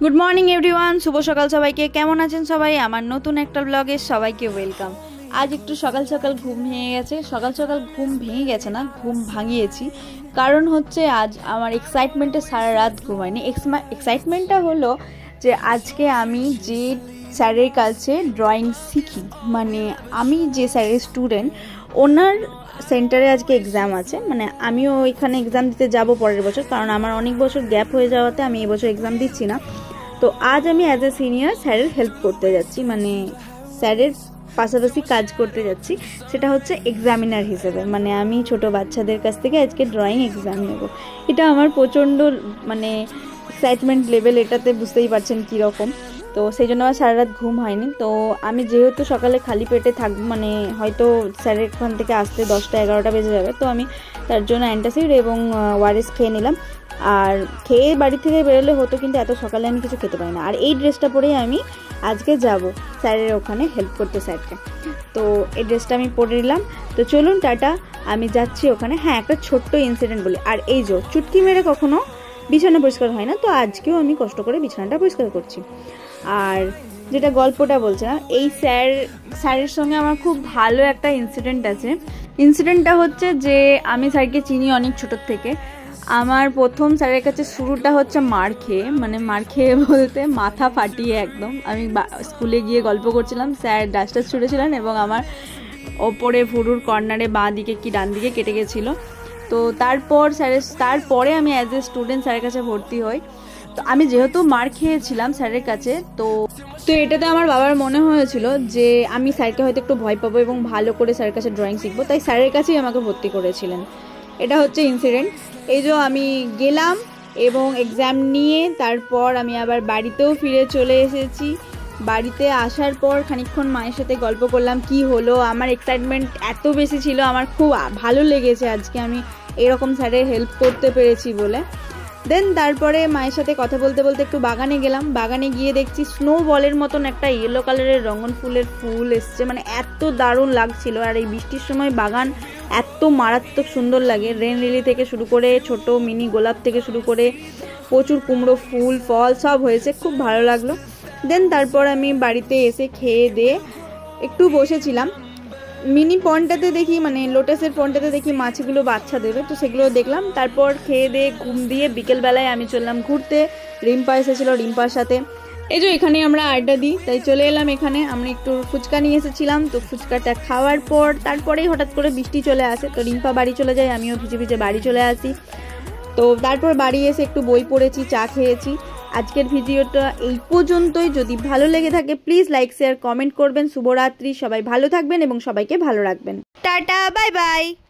Good morning everyone शुभ सकाल सबाइके केमन आছেন सबाई आमार नतून एक ब्लगे सबाइके वेलकाम। आज एकटू सकाल सकाल घुम भेঙে গেছে, सकाल सकाल घुम भेঙে গেছে ना घुम भाঙিয়েছি। कारण হচ্ছে आज আমার এক্সাইটমেন্টে সারা রাত ঘুমাইনি। এক্সাইটমেন্টটা হলো যে আজকে আমি যে স্যারের কাছে ড্রয়িং শিখি, মানে আমি যে স্যারের স্টুডেন্ট ওনার সেন্টারে আজকে এক্সাম আছে, মানে আমিও ওইখানে এক্সাম দিতে যাব পরের বছর, কারণ আমার অনেক বছর গ্যাপ হয়ে যাওয়াতে আমি এবছর এক্সাম দিচ্ছি না। তো আজ আমি অ্যাজ এ সিনিয়র স্যারের হেল্প করতে যাচ্ছি, মানে স্যারের পাশাপাশি কাজ করতে যাচ্ছি, সেটা হচ্ছে এক্সামিনার হিসেবে। মানে আমি ছোট বাচ্চাদের কাছ থেকে আজকে ড্রয়িং এক্সাম নেব। এটা আমার প্রচণ্ড মানে এক্সাইটমেন্ট লেভেল, এটাতে বুঝতেই পারছেন কীরকম। তো সেই জন্য আমার সারা রাত ঘুম হয়নি। তো আমি যেহেতু সকালে খালি পেটে থাকবো, মানে হয়তো স্যারের ওখান থেকে আসতে 10টা-11টা বেজে যাবে, তো আমি তার জন্য অ্যান্টাসিড এবং ওয়ারেস খেয়ে নিলাম। আর খেয়ে বাড়ি থেকে বেরোলে হতো, কিন্তু এত সকালে আমি কিছু খেতে পারি না। আর এই ড্রেসটা পরেই আমি আজকে যাব স্যারের ওখানে হেল্প করতে স্যারকে। তো এই ড্রেসটা আমি পরে নিলাম। তো চলুন টাটা, আমি যাচ্ছি ওখানে। হ্যাঁ, একটা ছোট্ট ইনসিডেন্ট বলি। আর এই যে চুটকি মেরে কখনো বিছানা পরিষ্কার হয় না, তো আজকেও আমি কষ্ট করে বিছানাটা পরিষ্কার করছি। আর যেটা গল্পটা বলছিলাম, এই স্যারের সঙ্গে আমার খুব ভালো একটা ইনসিডেন্ট আছে। ইনসিডেন্টটা হচ্ছে যে আমি স্যারকে চিনি অনেক ছোটোর থেকে। আমার প্রথম স্যারের কাছে শুরুটা হচ্ছে মার খেয়ে, মানে মার খেয়ে বলতে মাথা ফাটিয়ে একদম। আমি স্কুলে গিয়ে গল্প করছিলাম, স্যার ডাস্টার ছুঁড়েছিলেন এবং আমার ওপরে ভুরুর কর্নারে বাঁ দিকে কি ডান দিকে কেটে গেছিলো। তো তারপরে আমি অ্যাজ এ স্টুডেন্ট স্যারের কাছে ভর্তি হই। তো আমি যেহেতু মার খেয়েছিলাম স্যারের কাছে, তো এটাতে আমার বাবার মনে হয়েছিল যে আমি স্যারকে হয়তো একটু ভয় পাবো এবং ভালো করে স্যারের কাছে ড্রয়িং শিখবো, তাই স্যারের কাছেই আমাকে ভর্তি করেছিলেন। এটা হচ্ছে ইনসিডেন্ট। এই যে আমি গেলাম এবং এক্সাম নিয়ে তারপর আমি আবার বাড়িতেও ফিরে চলে এসেছি। বাড়িতে আসার পর খানিকক্ষণ মায়ের সাথে গল্প করলাম কি হলো। আমার এক্সাইটমেন্ট এত বেশি ছিল, আমার খুব ভালো লেগেছে আজকে আমি এরকম স্যারের হেল্প করতে পেরেছি বলে। দেন তারপরে মায়ের সাথে কথা বলতে বলতে একটু বাগানে গেলাম। বাগানে গিয়ে দেখছি স্নো বলের মতন একটা ইয়েলো কালারের রঙন ফুলের ফুল এসছে, মানে এত দারুণ লাগছিল। আর এই বৃষ্টির সময় বাগান এত মারাত্মক সুন্দর লাগে। রেন লিলি থেকে শুরু করে ছোট মিনি গোলাপ থেকে শুরু করে প্রচুর কুমড়ো ফুল ফল সব হয়েছে, খুব ভালো লাগলো। দেন তারপর আমি বাড়িতে এসে খেয়ে দিয়ে একটু বসেছিলাম। মিনি পন্ডটাতে দেখি, মানে লোটাসের পন্ডটাতে দেখি মাছগুলো বাচ্চা দেবে, তো সেগুলো দেখলাম। তারপর খেয়ে দিয়ে ঘুম দিয়ে বিকেলবেলায় আমি চললাম ঘুরতে। রিম্পা এসেছিলো, রিম্পার সাথে এই যে এখানে আমরা আড্ডা দিই, তাই চলে এলাম এখানে। আমরা একটু ফুচকা নিয়ে এসেছিলাম, তো ফুচকাটা খাওয়ার পর তারপরেই হঠাৎ করে বৃষ্টি চলে আসে, তো রিম্পা বাড়ি চলে যায়, আমিও ভিজে ভিজে বাড়ি চলে আসি। তো তারপর বাড়ি এসে একটু বই পড়েছি, চা খেয়েছি। আজকের ভিডিওটা এই পর্যন্তই। যদি ভালো লেগে থাকে প্লিজ লাইক শেয়ার কমেন্ট করবেন। শুভরাত্রি, সবাই ভালো থাকবেন এবং সবাইকে ভালো রাখবেন। Tata, bye bye.